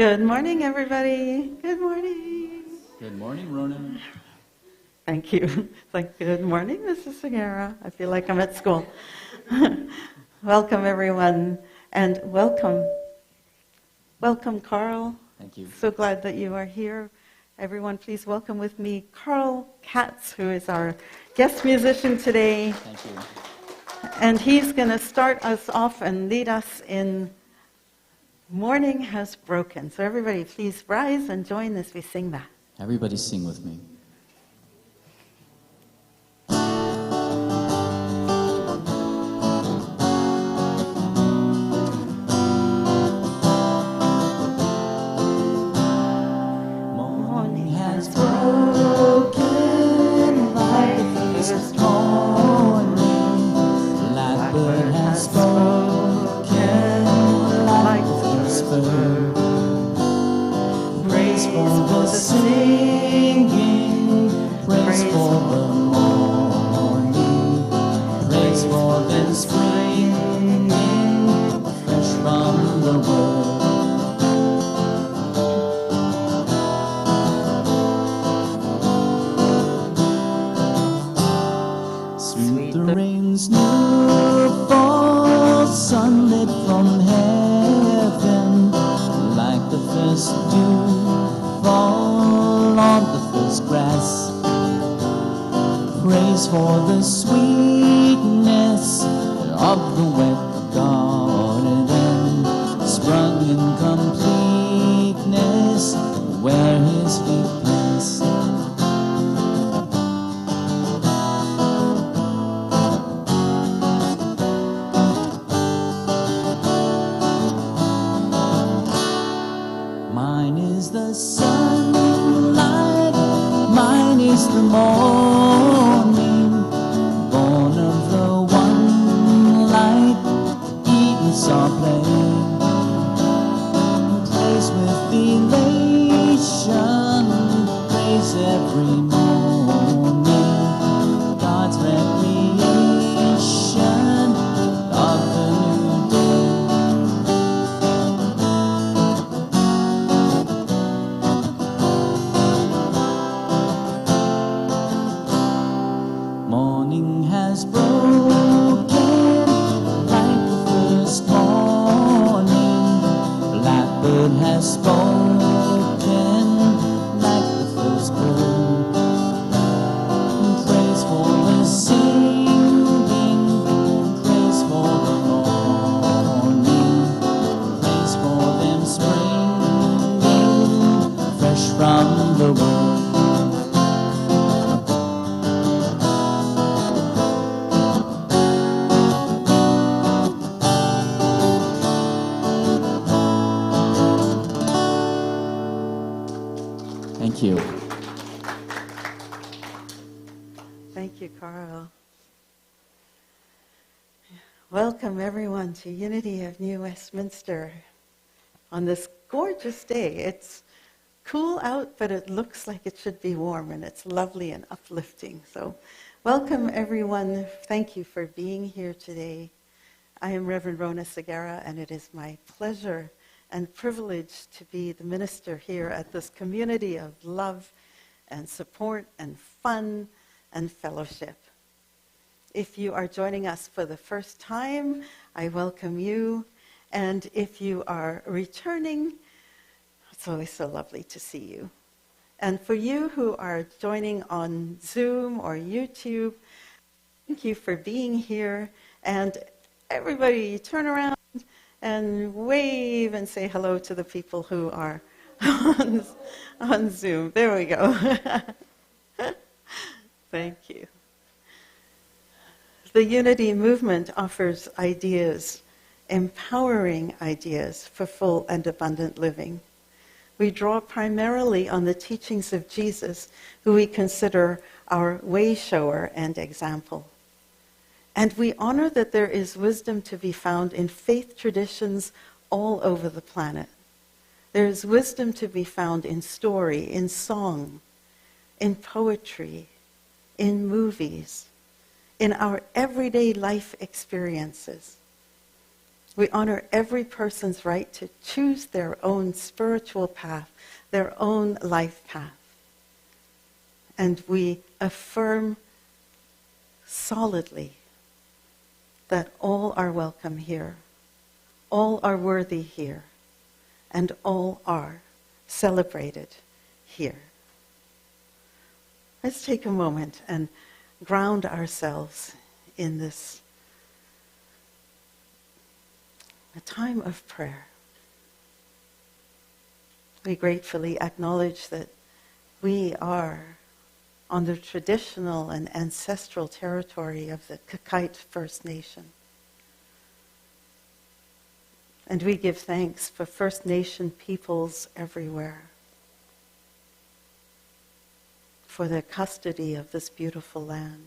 Good morning, everybody. Good morning. Good morning, Ronan. Thank you. Good morning, Mrs. Segarra. I feel like I'm at school. Welcome, everyone, and welcome. Welcome, Carl. Thank you. So glad that you are here. Everyone, please welcome with me Carl Katz, who is our guest musician today. Thank you. And he's going to start us off and lead us in Morning Has Broken. So everybody, please rise and join as we sing that. Everybody sing with me. Morning has broken like the first morning. Blackbird has spoken like the first bird. Praise for the singing, praise for the morning, praise for them springing fresh from the world. Sweet the rain's new fall, sunlit from heaven, like the first dew fall on the first grass. Praise for the sweetness of the wet garden, sprung in completeness where his feet pass. Mine is the sunlight, mine is the morning, born of the one light, Eden saw play. Praise with elation, praise every morning, God's recreation of the new day. Morning has broken like the first morning. Blackbird has spoken like the first bird. Praise for the singing, praise for the morning, praise for them springing fresh from the world. Thank you. Thank you, Carl. Welcome, everyone, to Unity of New Westminster on this gorgeous day. It's cool out, but it looks like it should be warm, and it's lovely and uplifting. So welcome, everyone. Thank you for being here today. I am Reverend Rona Segarra, and it is my pleasure and privilege to be the minister here at this community of love and support and fun and fellowship. If you are joining us for the first time, I welcome you. And if you are returning, it's always so lovely to see you. And for you who are joining on Zoom or YouTube, thank you for being here. And everybody turn around and wave and say hello to the people who are on Zoom. There we go. Thank you. The Unity movement offers ideas, empowering ideas for full and abundant living. We draw primarily on the teachings of Jesus, who we consider our way shower and example. And we honor that there is wisdom to be found in faith traditions all over the planet. There is wisdom to be found in story, in song, in poetry, in movies, in our everyday life experiences. We honor every person's right to choose their own spiritual path, their own life path. And we affirm solidly that all are welcome here, all are worthy here, and all are celebrated here. Let's take a moment and ground ourselves in this a time of prayer. We gratefully acknowledge that we are on the traditional and ancestral territory of the Kakite First Nation. And we give thanks for First Nation peoples everywhere, for their custody of this beautiful land.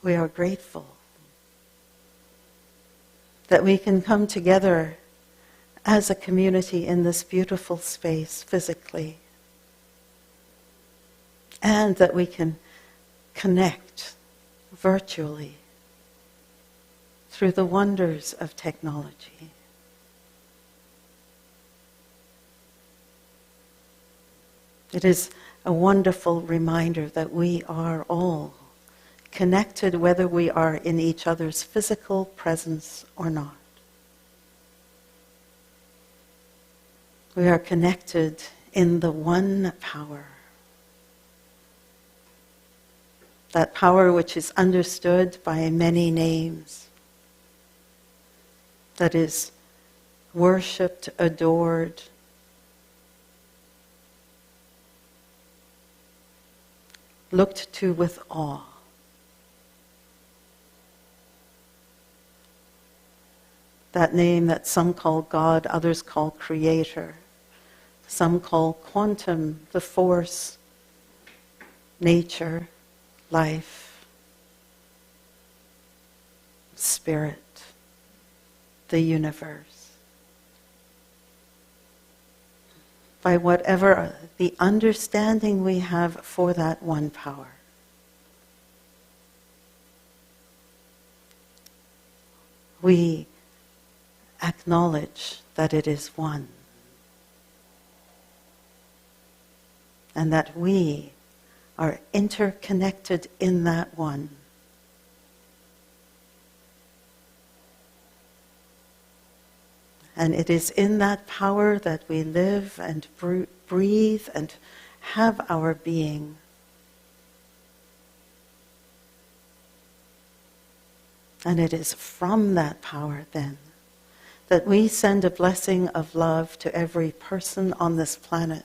We are grateful that we can come together as a community in this beautiful space physically, and that we can connect virtually through the wonders of technology. It is a wonderful reminder that we are all connected, whether we are in each other's physical presence or not. We are connected in the one power. That power which is understood by many names, that is worshipped, adored, looked to with awe. That name that some call God, others call Creator, some call quantum, the force, nature, life, spirit, the universe. By whatever the understanding we have for that one power. We acknowledge that it is one, and that we are interconnected in that one. And it is in that power that we live and breathe and have our being. And it is from that power, then, that we send a blessing of love to every person on this planet.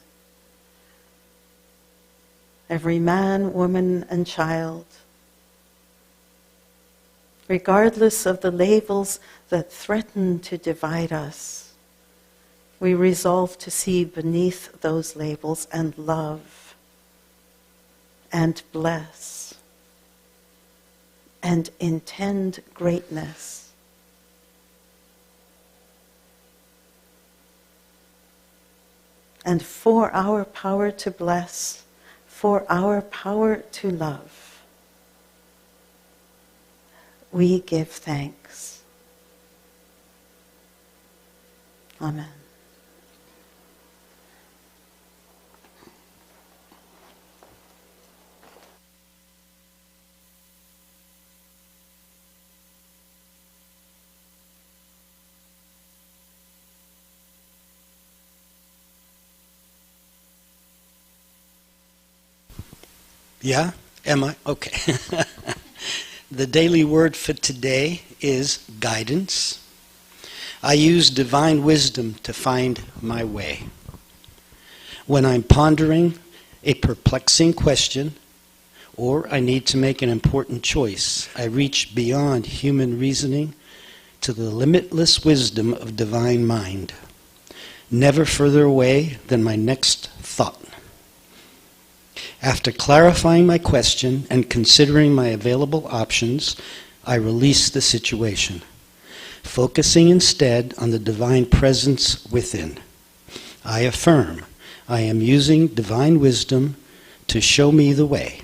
Every man, woman, and child. Regardless of the labels that threaten to divide us, we resolve to see beneath those labels and love and bless and intend greatness. And for our power to bless, for our power to love, we give thanks. Amen. Yeah? Am I? Okay. The daily word for today is guidance. I use divine wisdom to find my way. When I'm pondering a perplexing question, or I need to make an important choice, I reach beyond human reasoning to the limitless wisdom of divine mind, never further away than my next thought. After clarifying my question and considering my available options, I release the situation, focusing instead on the divine presence within. I affirm I am using divine wisdom to show me the way.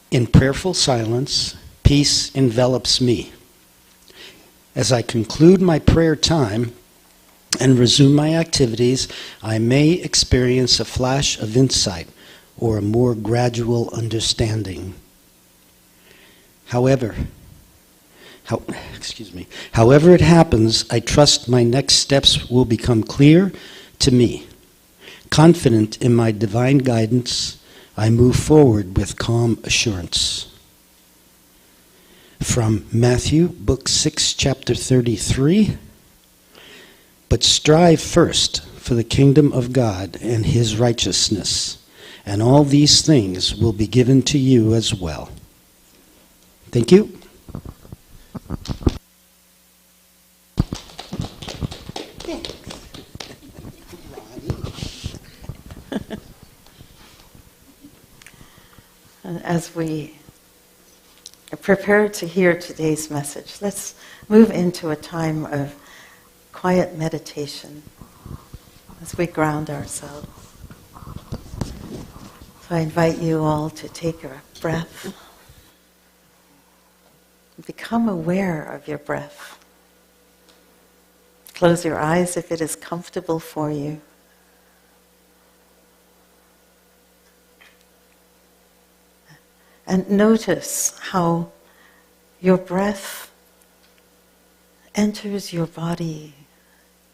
In prayerful silence, peace envelops me. As I conclude my prayer time and resume my activities, I may experience a flash of insight or a more gradual understanding. However it happens, I trust my next steps will become clear to me. Confident in my divine guidance, I move forward with calm assurance. From Matthew, Book 6, Chapter 33. But strive first for the kingdom of God and his righteousness, and all these things will be given to you as well. Thank you. And as we prepare to hear today's message, let's move into a time of quiet meditation as we ground ourselves. So I invite you all to take a breath. Become aware of your breath. Close your eyes if it is comfortable for you. And notice how your breath enters your body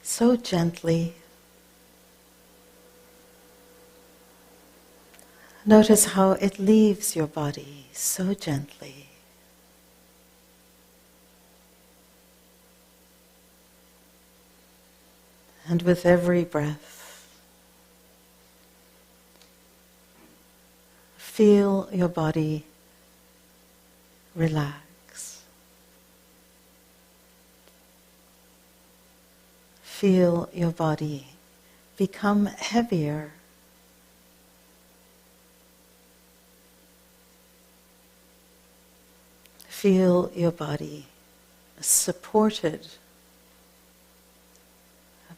so gently. Notice how it leaves your body so gently. And with every breath, feel your body relax. Feel your body become heavier. Feel your body supported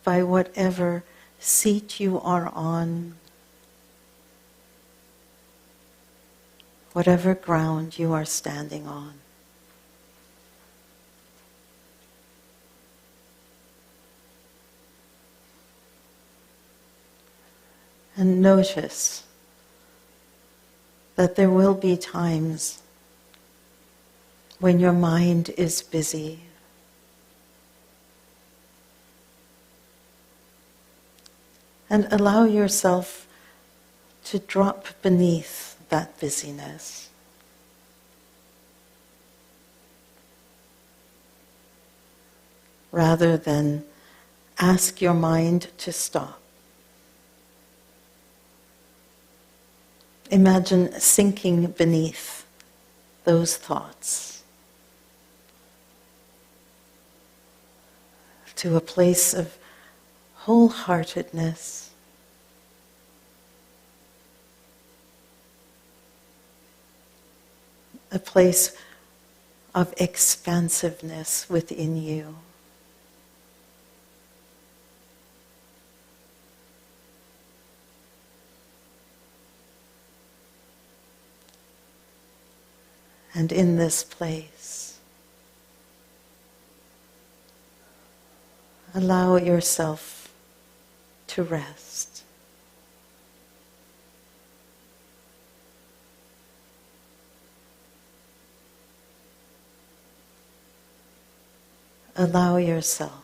by whatever seat you are on, whatever ground you are standing on. And notice that there will be times when your mind is busy. And allow yourself to drop beneath that busyness. Rather than ask your mind to stop. Imagine sinking beneath those thoughts to a place of wholeheartedness, a place of expansiveness within you. And in this place, allow yourself to rest. Allow yourself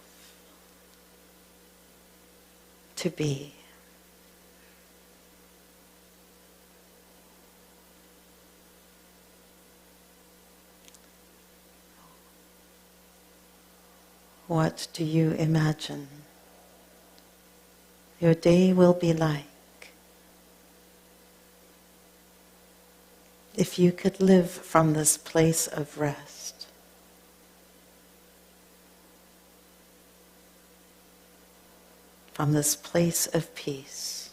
to be. What do you imagine your day will be like if you could live from this place of rest? From this place of peace.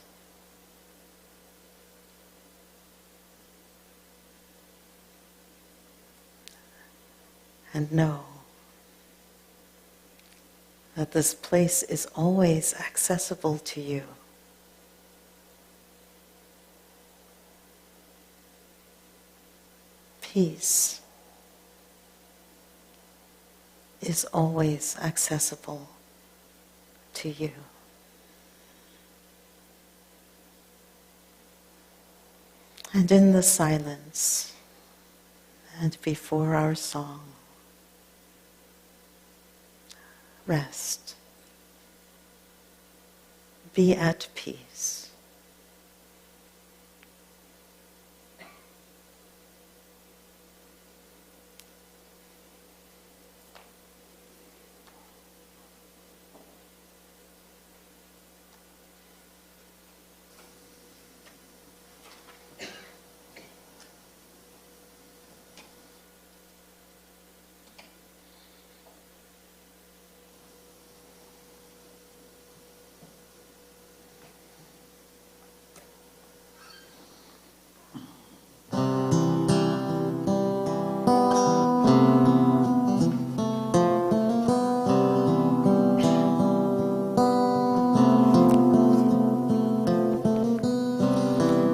And know that this place is always accessible to you. Peace is always accessible to you. And in the silence, and before our song, rest. Be at peace.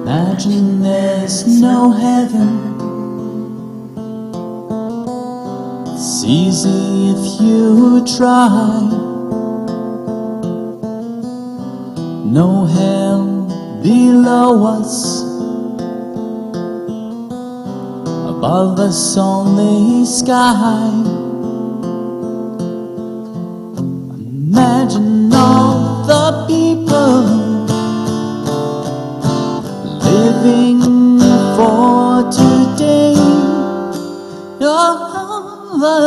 Imagine there's no heaven. It's easy if you try. No hell below us, above us only sky. Imagine all the people living for today. Oh,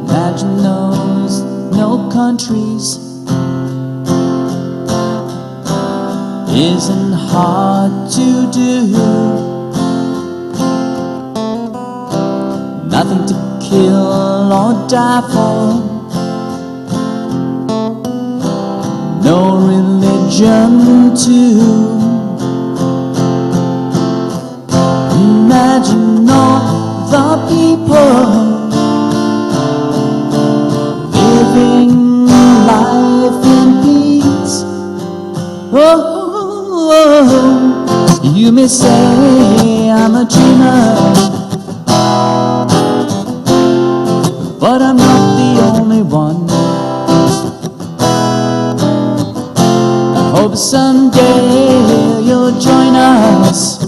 imagine those no countries. Isn't hard to do. Nothing to kill or die for. No religion too. Imagine all the people living life in peace. Oh, you may say I'm a dreamer, but I'm not the only one. I hope someday you'll join us,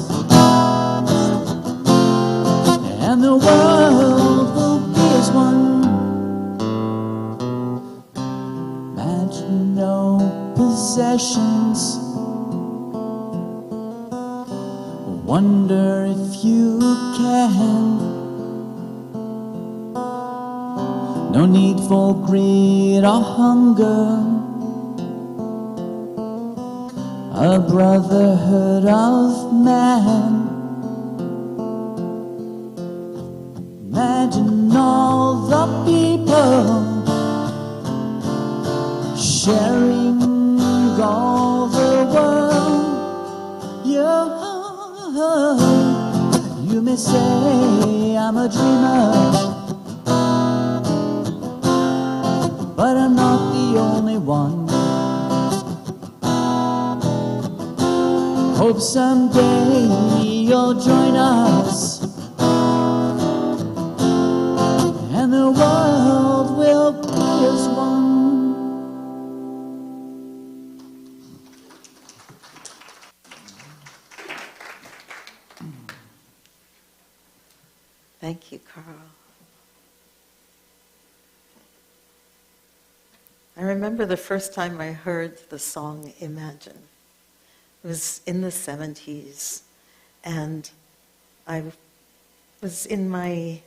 and the world will be as one. Imagine no possessions. Wonder if you can. No need for greed or hunger. A brotherhood of man. Imagine all the people sharing all the world. You may say I'm a dreamer, but I'm not the only one. Hope someday you'll join us, and the world will be as one. Thank you, Carl. I remember the first time I heard the song Imagine. It was in the 70s, and I was in my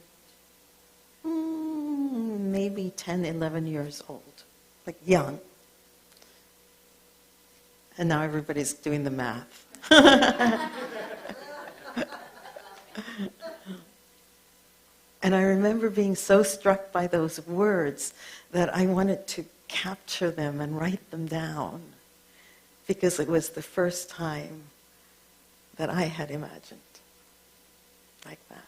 maybe 10, 11 years old, like young. And now everybody's doing the math. And I remember being so struck by those words that I wanted to capture them and write them down, because it was the first time that I had imagined like that.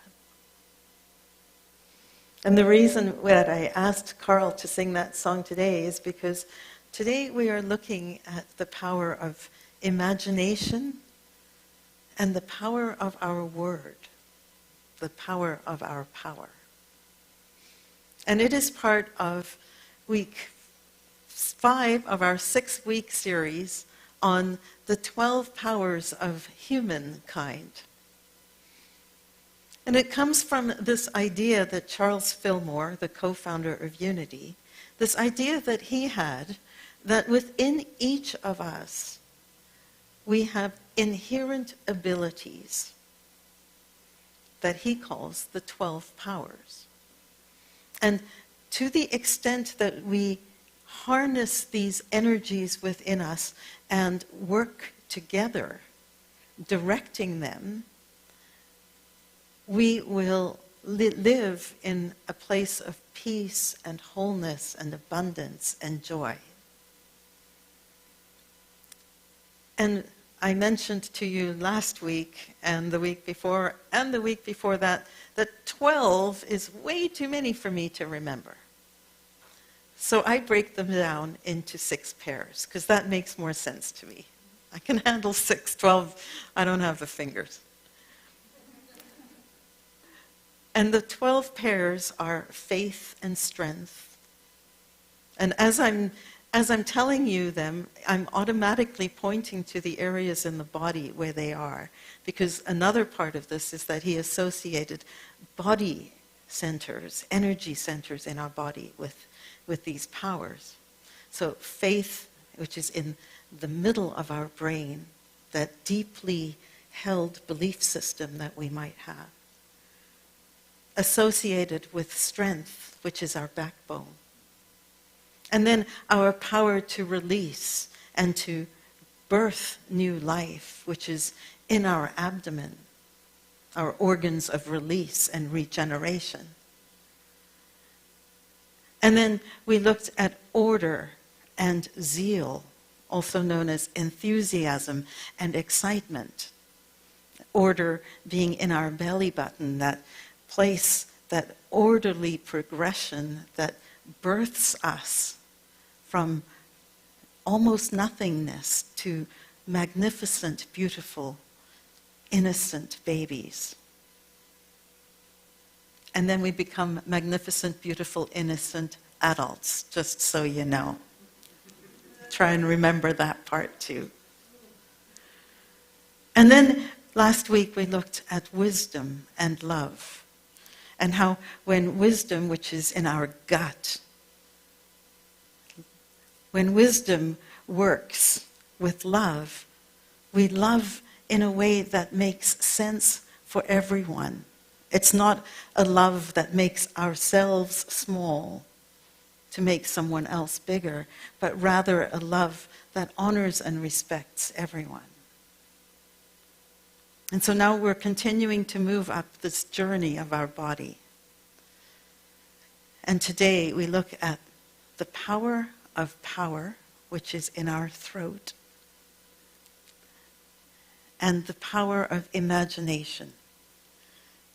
And the reason that I asked Carl to sing that song today is because today we are looking at the power of imagination and the power of our word, the power of our power. And it is part of week 5 of our 6-week series on the 12 powers of humankind. And it comes from this idea that Charles Fillmore, the co-founder of Unity, this idea that he had that within each of us, we have inherent abilities that he calls the 12 powers. And to the extent that we harness these energies within us and work together, directing them, we will live in a place of peace and wholeness and abundance and joy. And I mentioned to you last week and the week before that 12 is way too many for me to remember. So I break them down into 6 pairs because that makes more sense to me. I can handle 6, 12, I don't have the fingers. And the 12 pairs are faith and strength. And as I'm telling you them, I'm automatically pointing to the areas in the body where they are. Because another part of this is that he associated body centers, energy centers in our body with these powers. So faith, which is in the middle of our brain, that deeply held belief system that we might have. Associated with strength, which is our backbone. And then our power to release and to birth new life, which is in our abdomen, our organs of release and regeneration. And then we looked at order and zeal, also known as enthusiasm and excitement. Order being in our belly button, that place, that orderly progression that births us from almost nothingness to magnificent, beautiful, innocent babies. And then we become magnificent, beautiful, innocent adults, just so you know. Try and remember that part too. And then last week we looked at wisdom and love. And how when wisdom, which is in our gut, when wisdom works with love, we love in a way that makes sense for everyone. It's not a love that makes ourselves small to make someone else bigger, but rather a love that honors and respects everyone. And so now we're continuing to move up this journey of our body. And today we look at the power of power, which is in our throat, and the power of imagination,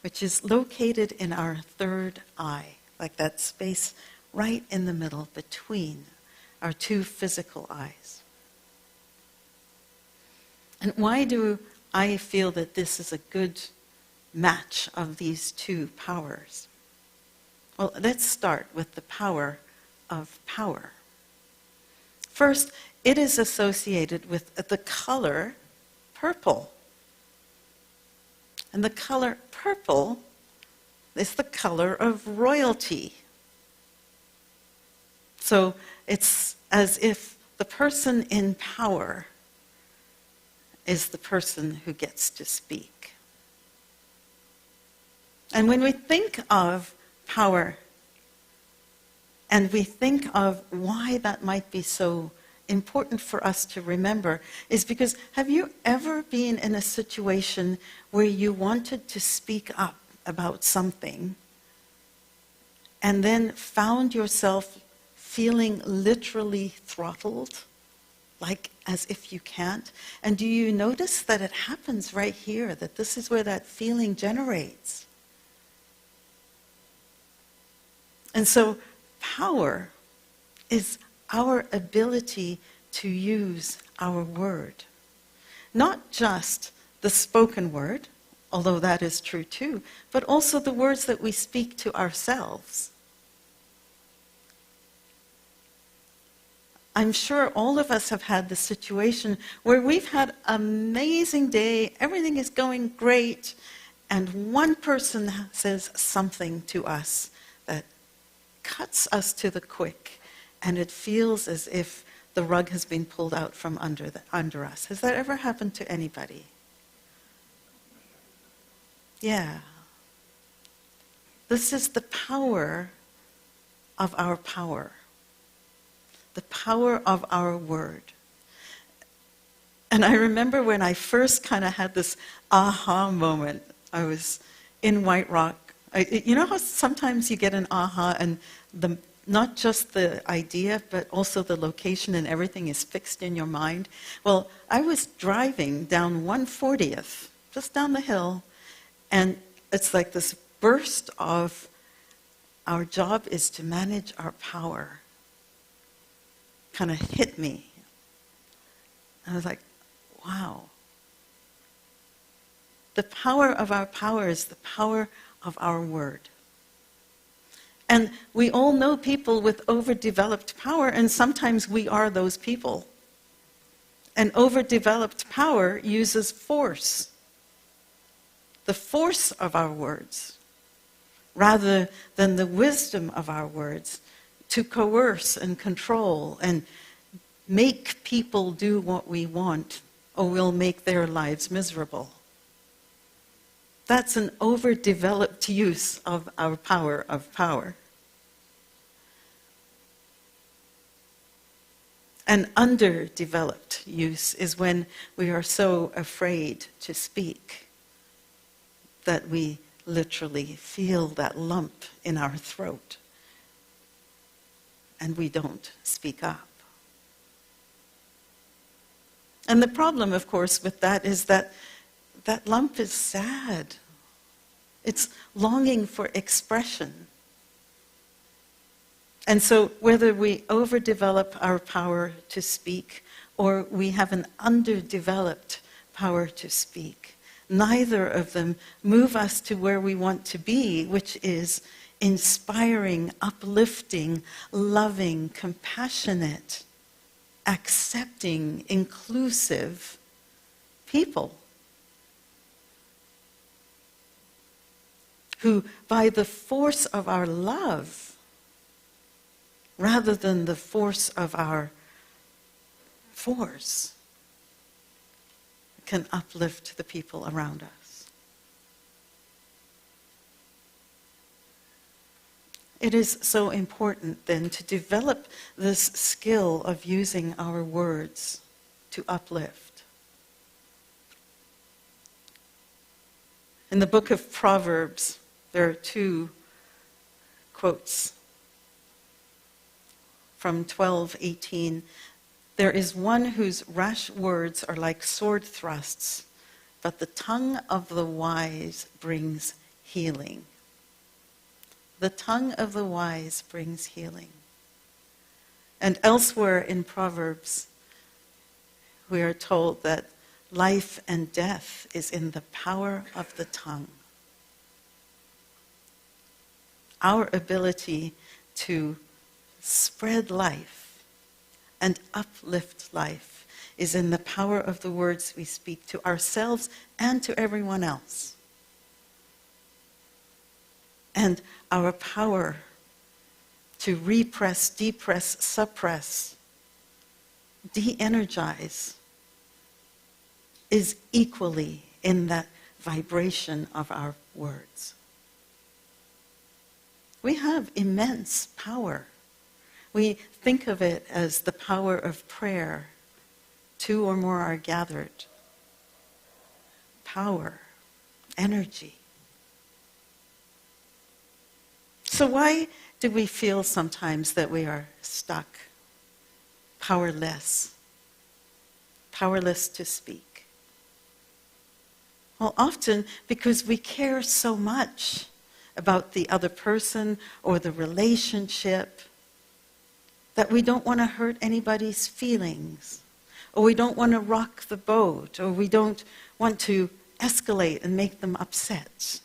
which is located in our third eye, like that space right in the middle between our 2 physical eyes. And why do I feel that this is a good match of these 2 powers? Well, let's start with the power of power. First, it is associated with the color purple. And the color purple is the color of royalty. So it's as if the person in power is the person who gets to speak. And when we think of power, and we think of why that might be so important for us to remember, is because have you ever been in a situation where you wanted to speak up about something and then found yourself feeling literally throttled, like as if you can't? And do you notice that it happens right here, that this is where that feeling generates? And so power is our ability to use our word. Not just the spoken word, although that is true too, but also the words that we speak to ourselves. I'm sure all of us have had the situation where we've had an amazing day, everything is going great, and one person says something to us that cuts us to the quick, and it feels as if the rug has been pulled out from under us. Has that ever happened to anybody? Yeah. This is the power of our power. The power of our word. And I remember when I first kind of had this aha moment. I was in White Rock. You know how sometimes you get an aha and not just the idea, but also the location and everything is fixed in your mind? Well, I was driving down 140th, just down the hill, and it's like this burst of our job is to manage our power kind of hit me. I was like, wow. The power of our power is the power of our word. And we all know people with overdeveloped power, and sometimes we are those people. And overdeveloped power uses force. The force of our words, rather than the wisdom of our words, to coerce and control and make people do what we want, or we'll make their lives miserable. That's an overdeveloped use of our power of power. An underdeveloped use is when we are so afraid to speak that we literally feel that lump in our throat and we don't speak up. And the problem, of course, with that is that that lump is sad. It's longing for expression. And so whether we overdevelop our power to speak or we have an underdeveloped power to speak, neither of them move us to where we want to be, which is inspiring, uplifting, loving, compassionate, accepting, inclusive people who, by the force of our love, rather than the force of our force, can uplift the people around us. It is so important then to develop this skill of using our words to uplift. In the book of Proverbs, there are 2 quotes from 12:18. There is one whose rash words are like sword thrusts, but the tongue of the wise brings healing. The tongue of the wise brings healing. And elsewhere in Proverbs, we are told that life and death is in the power of the tongue. Our ability to spread life and uplift life is in the power of the words we speak to ourselves and to everyone else. And our power to repress, depress, suppress, de-energize is equally in that vibration of our words. We have immense power. We think of it as the power of prayer. 2 or more are gathered. Power, energy. So why do we feel sometimes that we are stuck, powerless to speak? Well, often because we care so much about the other person or the relationship that we don't want to hurt anybody's feelings, or we don't want to rock the boat, or we don't want to escalate and make them upset.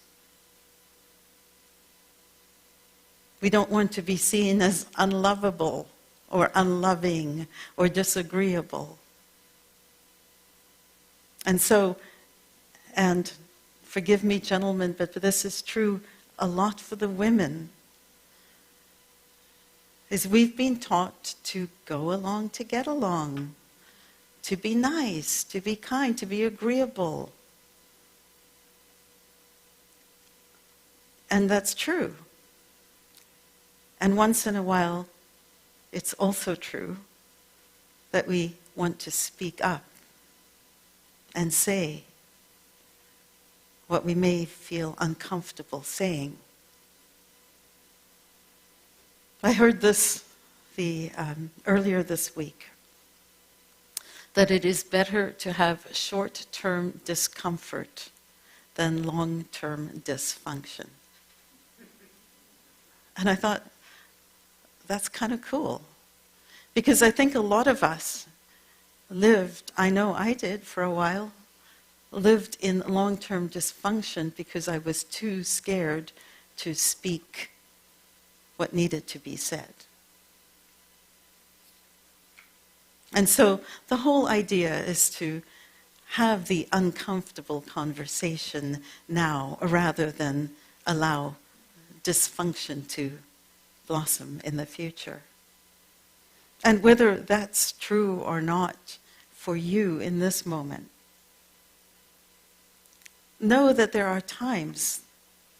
We don't want to be seen as unlovable or unloving or disagreeable. And so, and forgive me, gentlemen, but this is true a lot for the women, is we've been taught to go along to get along, to be nice, to be kind, to be agreeable. And that's true. And once in a while, it's also true that we want to speak up and say what we may feel uncomfortable saying. I heard this earlier this week, that it is better to have short-term discomfort than long-term dysfunction. And I thought, that's kind of cool. Because I think a lot of us lived, I know I did for a while, lived in long-term dysfunction because I was too scared to speak what needed to be said. And so the whole idea is to have the uncomfortable conversation now rather than allow dysfunction to blossom in the future. And whether that's true or not for you in this moment, know that there are times,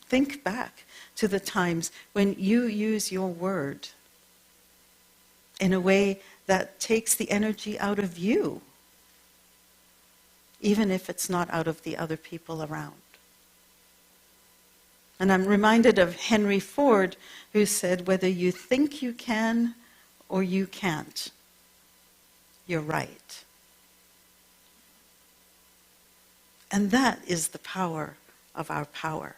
think back to the times when you use your word in a way that takes the energy out of you, even if it's not out of the other people around. And I'm reminded of Henry Ford, who said, whether you think you can or you can't, you're right. And that is the power of our power.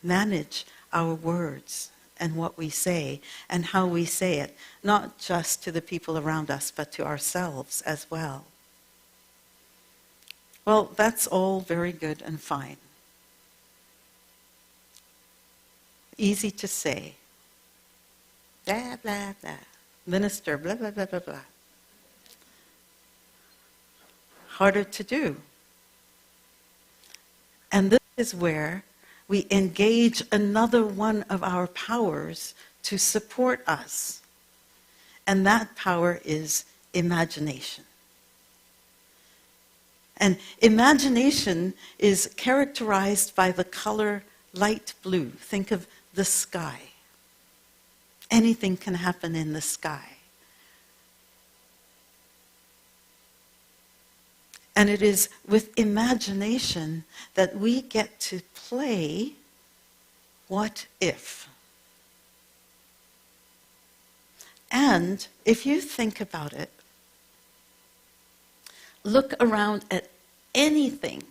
Manage our words and what we say and how we say it, not just to the people around us, but to ourselves as well. Well, that's all very good and fine. Easy to say. Blah, blah, blah. Minister, blah, blah, blah, blah, blah. Harder to do. And this is where we engage another one of our powers to support us. And that power is imagination. And imagination is characterized by the color light blue. Think of the sky. Anything can happen in the sky. And it is with imagination that we get to play what if. And if you think about it, look around at anything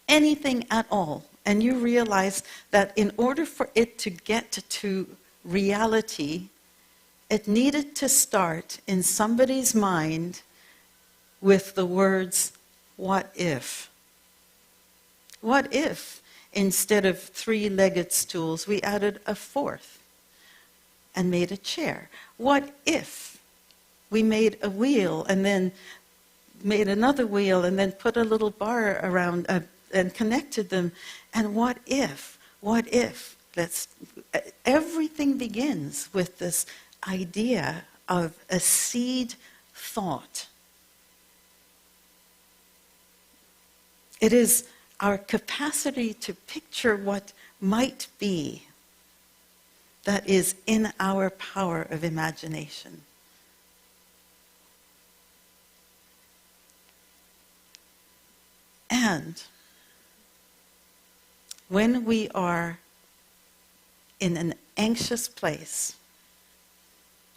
at all, and you realize that in order for it to get to reality, it needed to start in somebody's mind with the words, what if? What if, instead of 3-legged stools, we added a 4th and made a chair? What if we made a wheel and then made another wheel and then put a little bar around and connected them? And what if? Everything begins with this idea of a seed thought. It is our capacity to picture what might be that is in our power of imagination. And when we are in an anxious place,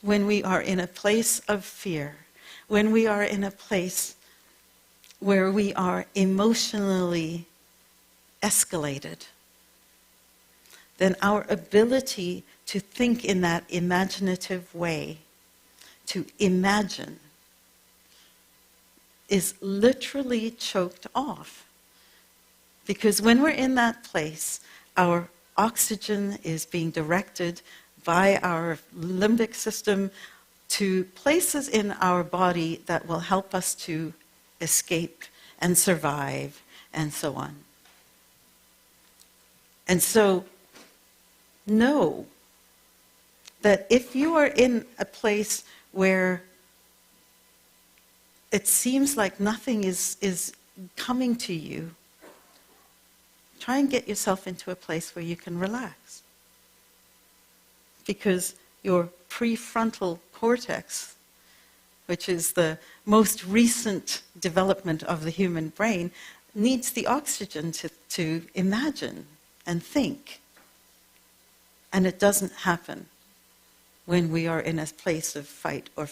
when we are in a place of fear, when we are in a place where we are emotionally escalated, then our ability to think in that imaginative way, to imagine, is literally choked off. Because when we're in that place, our oxygen is being directed by our limbic system to places in our body that will help us to escape and survive and so on. And so, know that if you are in a place where it seems like nothing is coming to you, try and get yourself into a place where you can relax. Because your prefrontal cortex, which is the most recent development of the human brain, needs the oxygen to imagine and think. And it doesn't happen when we are in a place of fight or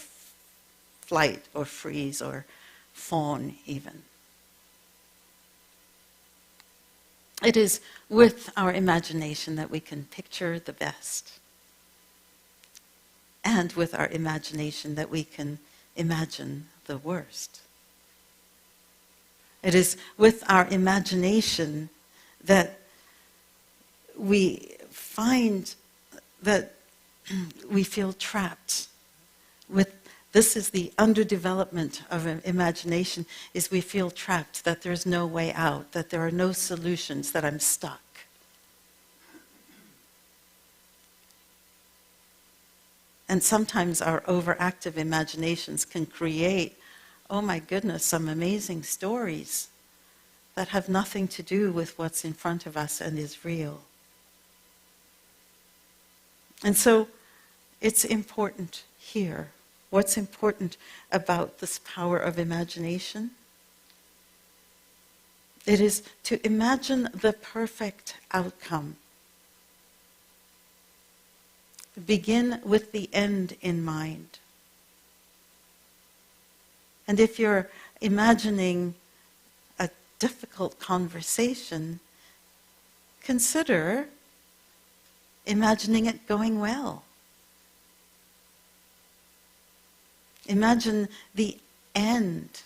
flight or freeze or fawn even. It is with our imagination that we can picture the best. And with our imagination that we can imagine the worst. It is with our imagination that we find that we feel trapped. This is the underdevelopment of an imagination, is we feel trapped, that there's no way out, that there are no solutions, that I'm stuck. And sometimes our overactive imaginations can create, oh my goodness, some amazing stories that have nothing to do with what's in front of us and is real. And so it's important here. What's important about this power of imagination? It is to imagine the perfect outcome. Begin with the end in mind. And if you're imagining a difficult conversation, consider imagining it going well. Imagine the end,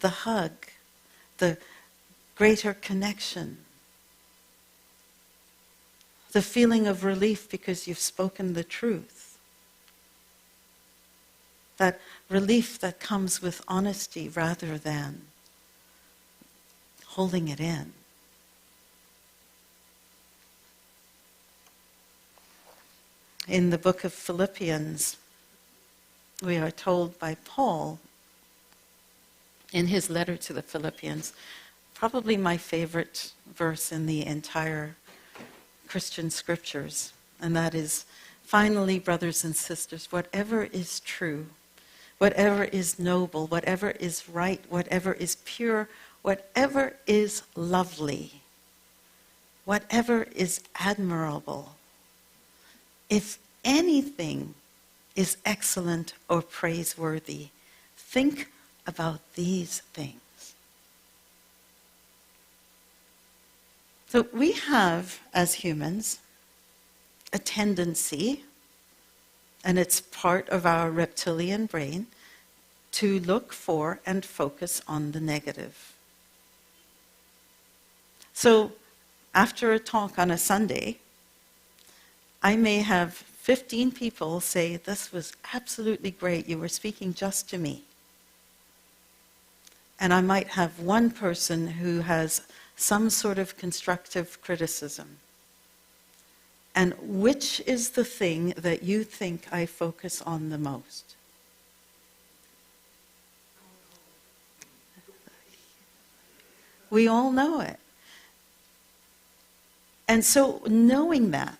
the hug, the greater connection, the feeling of relief because you've spoken the truth. That relief that comes with honesty rather than holding it in. In the book of Philippians, we are told by Paul, in his letter to the Philippians, probably my favorite verse in the entire Christian scriptures, and that is, finally, brothers and sisters, whatever is true, whatever is noble, whatever is right, whatever is pure, whatever is lovely, whatever is admirable, if anything is excellent or praiseworthy, think about these things. So we have, as humans, a tendency, and it's part of our reptilian brain, to look for and focus on the negative. So after a talk on a Sunday, I may have 15 people say, "This was absolutely great, you were speaking just to me." And I might have one person who has some sort of constructive criticism. And which is the thing that you think I focus on the most? We all know it. And so knowing that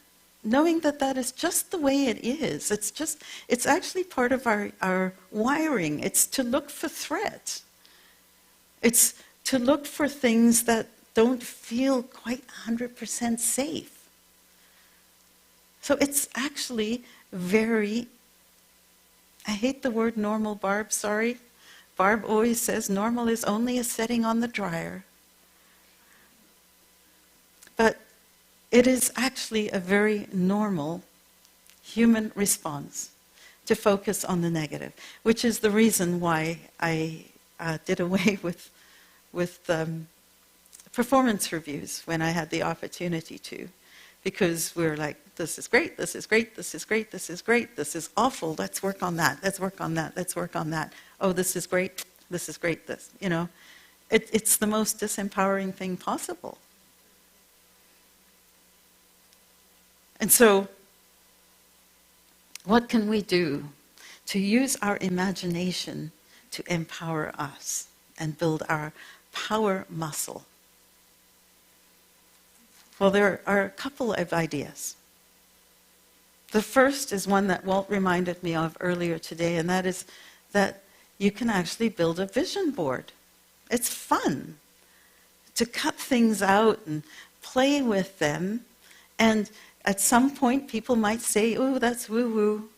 that is just the way it is, it's actually part of our wiring. It's to look for threat. It's to look for things that don't feel quite 100% safe. So it's actually very, I hate the word normal, Barb, sorry. Barb always says normal is only a setting on the dryer. But it is actually a very normal human response to focus on the negative, which is the reason why I did away with performance reviews when I had the opportunity to. because we're like, this is great, this is great, this is great, this is great, this is awful, let's work on that, let's work on that, let's work on that. Oh, this is great, this, you know. It's the most disempowering thing possible. And so, what can we do to use our imagination to empower us and build our power muscle? Well, there are a couple of ideas. The first is one that Walt reminded me of earlier today, and that is that you can actually build a vision board. It's fun to cut things out and play with them, and at some point people might say, "Oh, that's woo-woo."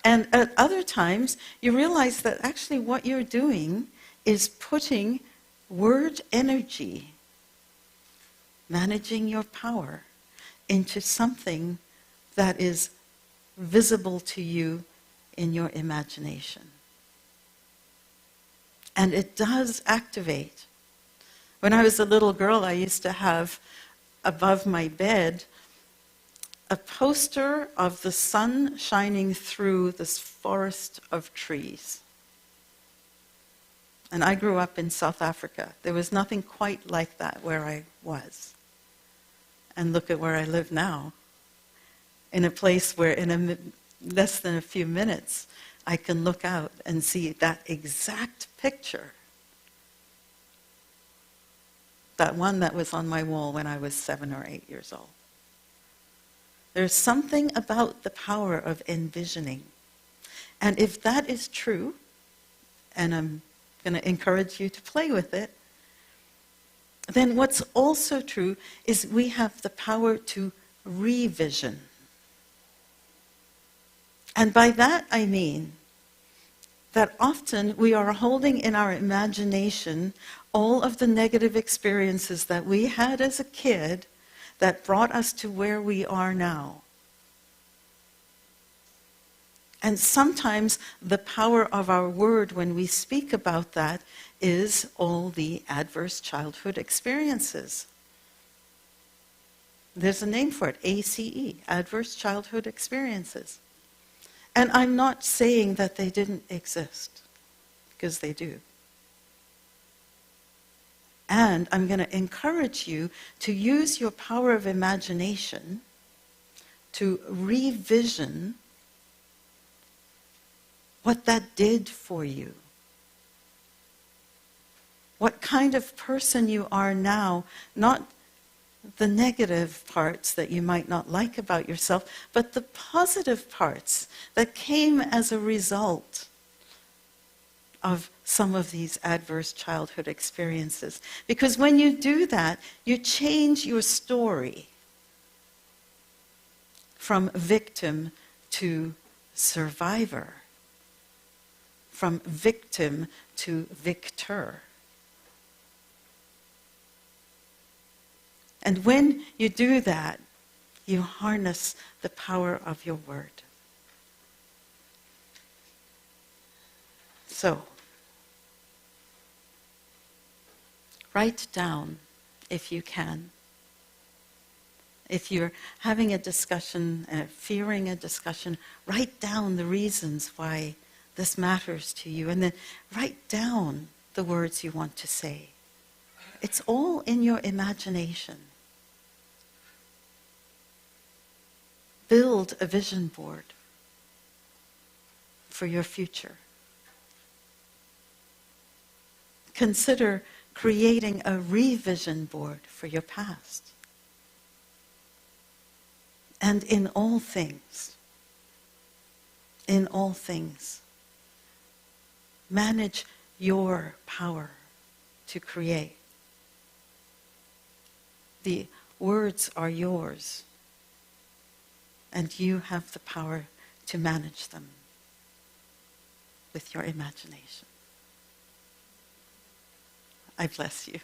And at other times, you realize that actually what you're doing is putting word energy, managing your power, into something that is visible to you in your imagination. And it does activate. When I was a little girl, I used to have above my bed a poster of the sun shining through this forest of trees. And I grew up in South Africa. There was nothing quite like that where I was. And look at where I live now. In a place where in less than a few minutes, I can look out and see that exact picture. That one that was on my wall when I was 7 or 8 years old. There's something about the power of envisioning. And if that is true, and I'm going to encourage you to play with it, then what's also true is we have the power to revision. And by that I mean that often we are holding in our imagination all of the negative experiences that we had as a kid that brought us to where we are now. And sometimes the power of our word when we speak about that is all the adverse childhood experiences. There's a name for it, ACE, adverse childhood experiences. And I'm not saying that they didn't exist, because they do. And I'm going to encourage you to use your power of imagination to revision what that did for you. What kind of person you are now, not the negative parts that you might not like about yourself, but the positive parts that came as a result of some of these adverse childhood experiences. Because when you do that, you change your story from victim to survivor, from victim to victor. And when you do that, you harness the power of your word. So, write down, if you can. If you're having a discussion, fearing a discussion, write down the reasons why this matters to you, and then write down the words you want to say. It's all in your imagination. Build a vision board for your future. Consider creating a revision board for your past. And in all things, manage your power to create. The words are yours, and you have the power to manage them with your imagination. I bless you.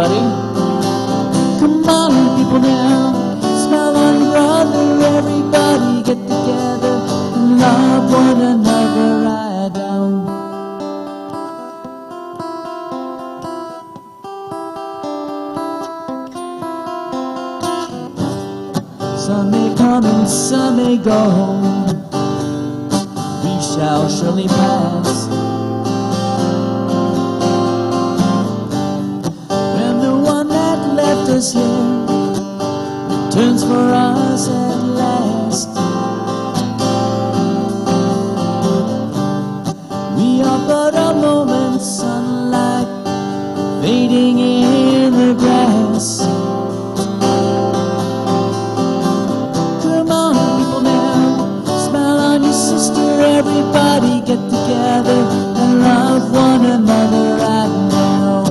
everybody. Come on, people now. Smile on your brother, everybody get together and love one another right now. Some may come and some may go. We shall surely pass. When the one that left us here returns for us at last, we are but a moment's sunlight fading in the grass. Come on, people now, smile on your sister, everybody get together and love one another right now.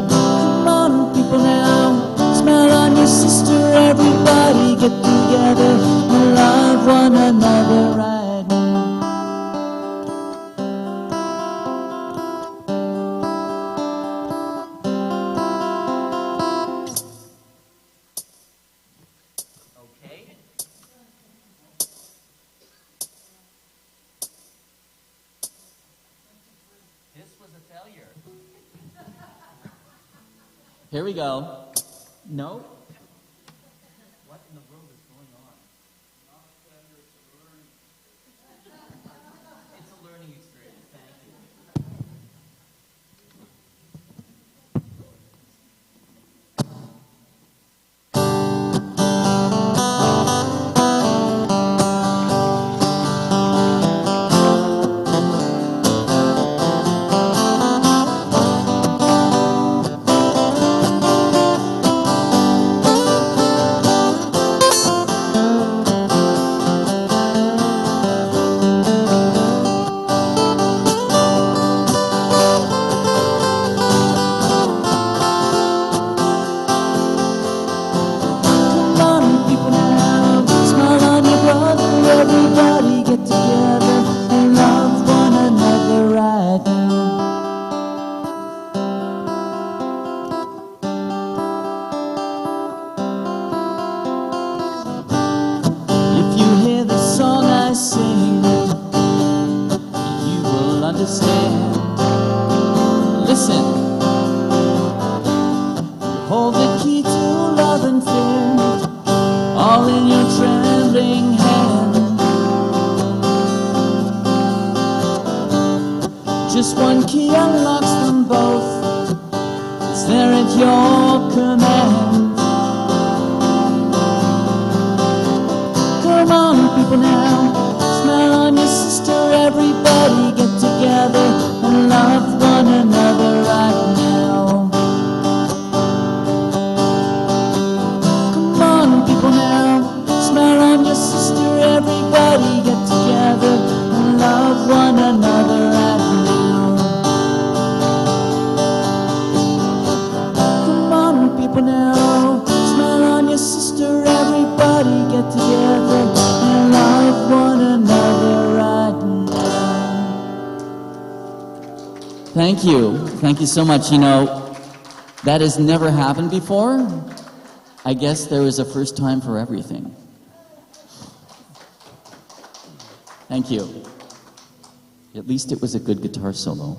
Come on, people now, smile on your sister, everybody get together and love one another right now. Okay. This was a failure. Here we go. No? What in the world is going on? It's a learning experience. Thank you. Come on, people now, smile on your brother, everybody get together and love one another right now. If you hear the song I sing, you will understand. Listen, you hold the key to love and fear, all in your trembling hand. Just one key unlocks them both, it's there at your command. Come on, people now, smile on your sister, everybody get together and love one another right now. Come on, people now, smile on your sister, everybody get together and love one another right now. Come on, people now, smile on your sister, everybody get together and love one another right now. Thank you. Thank you so much. You know, that has never happened before. I guess there is a first time for everything. Thank you. At least it was a good guitar solo.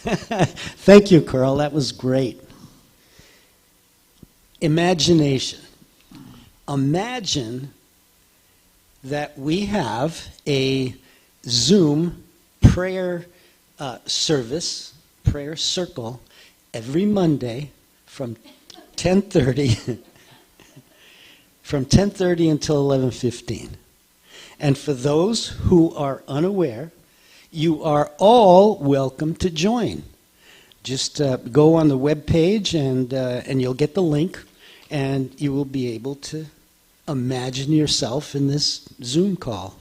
Thank you, Carl. That was great. Imagination. Imagine that we have a Zoom prayer service, prayer circle, every Monday from 10:30 from 10:30 until 11:15. And for those who are unaware, you are all welcome to join. Just go on the web page and you'll get the link, and you will be able to imagine yourself in this Zoom call.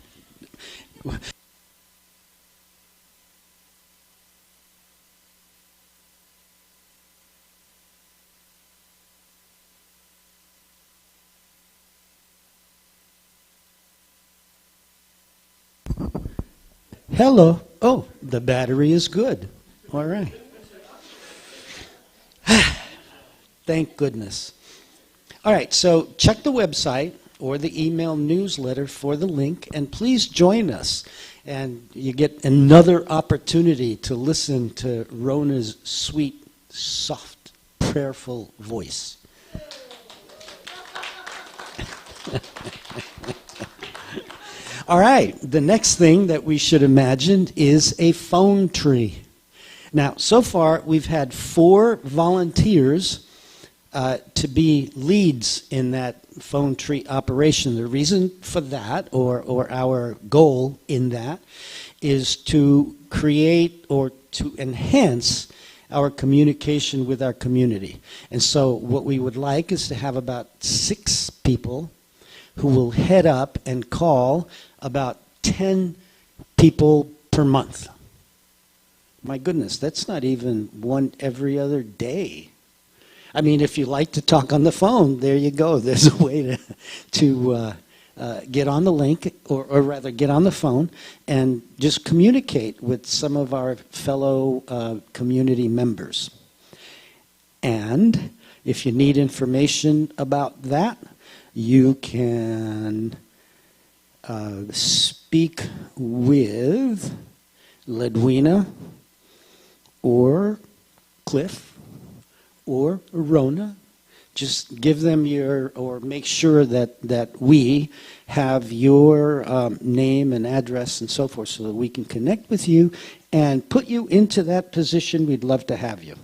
Hello. Oh, the battery is good. All right. Thank goodness. All right, so check the website or the email newsletter for the link, and please join us. And you get another opportunity to listen to Rona's sweet, soft, prayerful voice. All right, the next thing that we should imagine is a phone tree. Now, so far, we've had 4 volunteers to be leads in that phone tree operation. The reason for that, or our goal in that, is to create or to enhance our communication with our community. And so what we would like is to have about 6 people who will head up and call about 10 people per month. My goodness, that's not even one every other day. I mean, if you like to talk on the phone, there you go. There's a way to get on the link, or rather get on the phone and just communicate with some of our fellow community members. And if you need information about that, you can speak with Ledwina or Cliff or Rona. Just give them or make sure that we have your name and address and so forth, so that we can connect with you and put you into that position. We'd love to have you.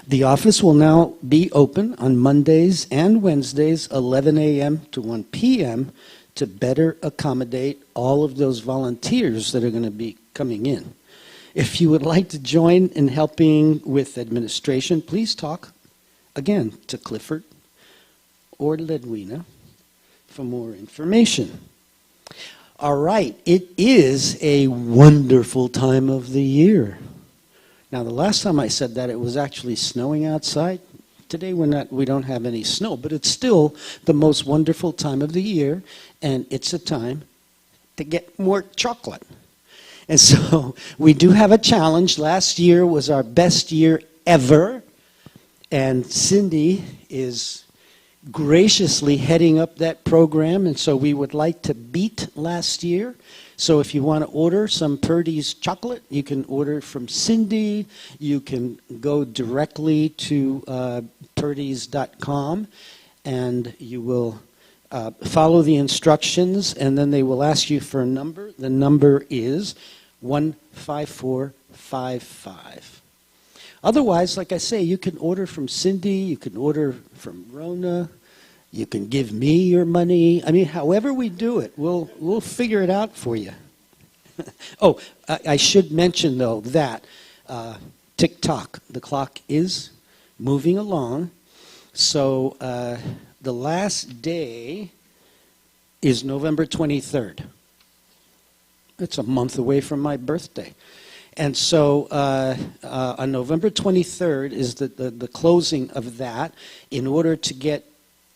The office will now be open on Mondays and Wednesdays, 11 a.m. to 1 p.m., to better accommodate all of those volunteers that are going to be coming in. If you would like to join in helping with administration, please talk, again, to Clifford or Ledwina for more information. All right, it is a wonderful time of the year. Now, the last time I said that, it was actually snowing outside. Today we don't have any snow, but it's still the most wonderful time of the year, and it's a time to get more chocolate. And so we do have a challenge. Last year was our best year ever, and Cindy is graciously heading up that program, and so we would like to beat last year. So if you want to order some Purdy's chocolate, you can order from Cindy. You can go directly to purdys.com, and you will follow the instructions, and then they will ask you for a number. The number is 15455. Otherwise, like I say, you can order from Cindy, you can order from Rona, you can give me your money. I mean, however we do it, we'll figure it out for you. Oh, I should mention, though, that tick-tock, the clock is moving along. So the last day is November 23rd. It's a month away from my birthday. And so on November 23rd is the closing of that, in order to get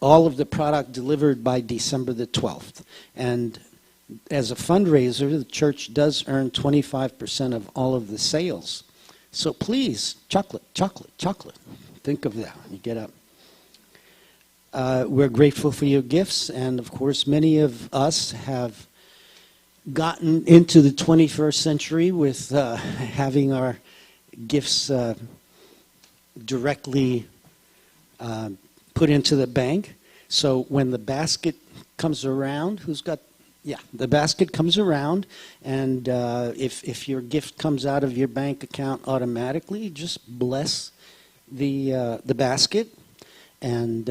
all of the product delivered by December the 12th. And as a fundraiser, the church does earn 25% of all of the sales. So please, chocolate, chocolate, chocolate. Think of that when you get up. We're grateful for your gifts, and of course many of us have gotten into the 21st century with having our gifts directly put into the bank. So when the basket comes around, the basket comes around, and if your gift comes out of your bank account automatically, just bless the basket, and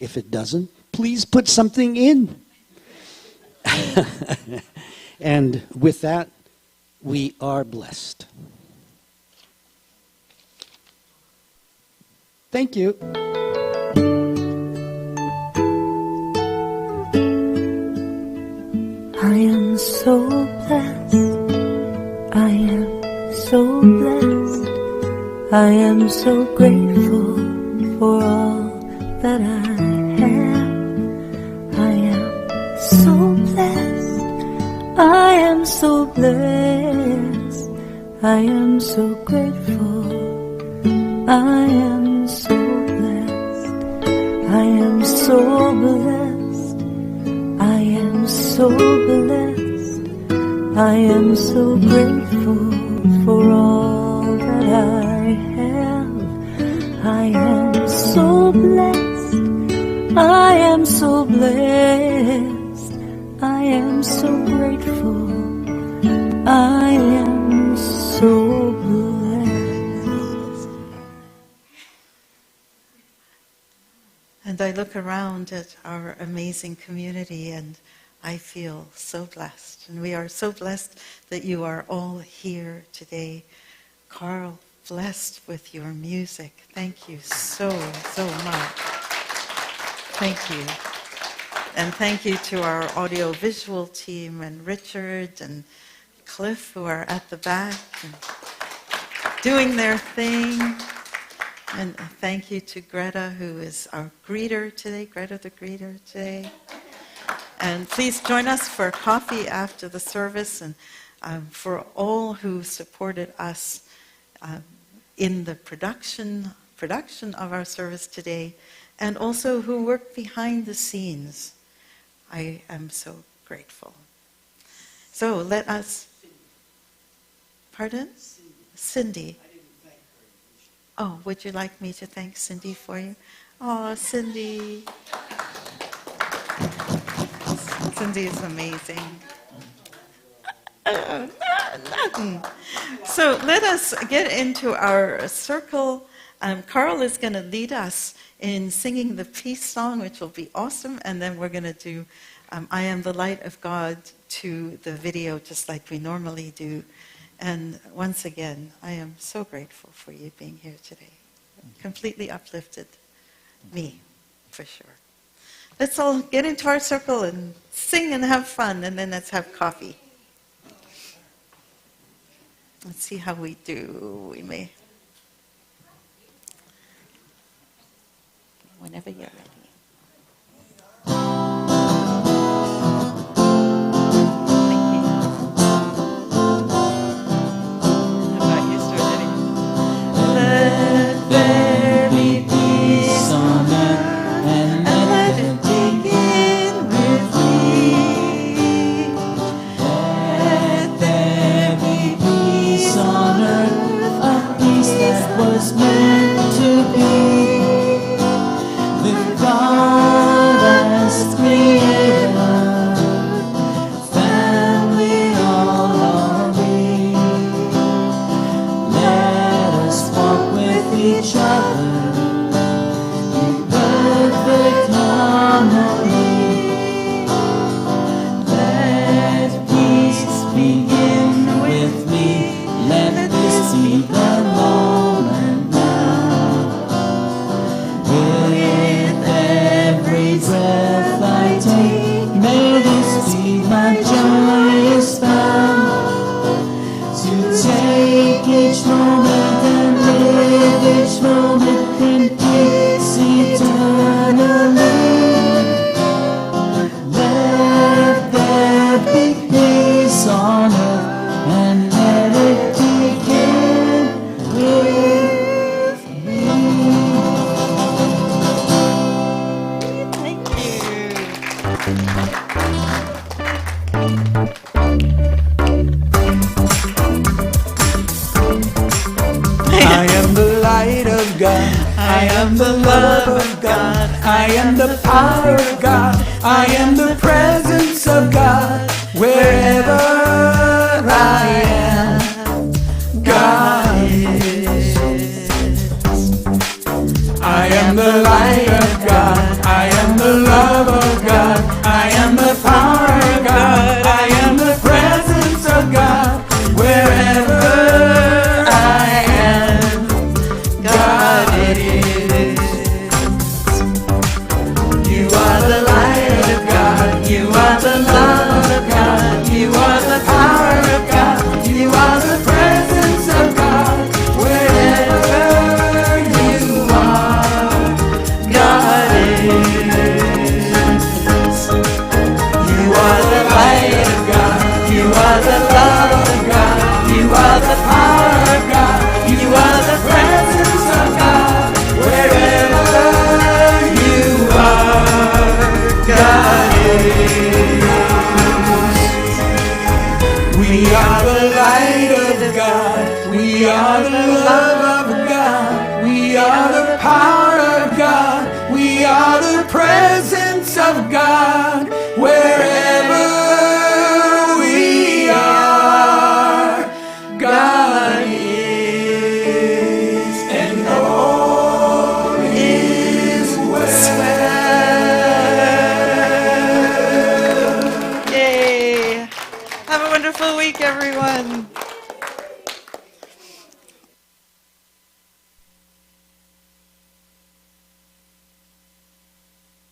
if it doesn't, please put something in. And with that, we are blessed. Thank you. I am so blessed. I am so blessed. I am so grateful for all that I have. I am so blessed. so blessed. I am so grateful. I am so blessed. I am so blessed. I am so blessed. I am so grateful for all that I have. I am so blessed. I am so blessed. I am so grateful. I am so blessed. And I look around at our amazing community and I feel so blessed. And we are so blessed that you are all here today. Carl, blessed with your music. Thank you so much. Thank you. And thank you to our audio-visual team and Richard and Cliff who are at the back and doing their thing. And thank you to Greta who is our greeter today, Greta the greeter today. And please join us for coffee after the service and for all who supported us in the production of our service today and also who worked behind the scenes. I am so grateful. So let us... Pardon? Cindy. Oh, would you like me to thank Cindy for you? Oh, Cindy. Cindy is amazing. So let us get into our circle. Carl is going to lead us in singing the peace song, which will be awesome, and then we're going to do I Am the Light of God to the video, just like we normally do. And once again, I am so grateful for you being here today. Completely uplifted me, for sure. Let's all get into our circle and sing and have fun, and then let's have coffee. Let's see how we do. We may... Whenever you're ready. You are the light of God. You are the love of God. We are the light of God. We are the love of God. We are the power of God. We are the presence of God. Wherever we are, God is, and all is well. Yay! Have a wonderful week, everyone.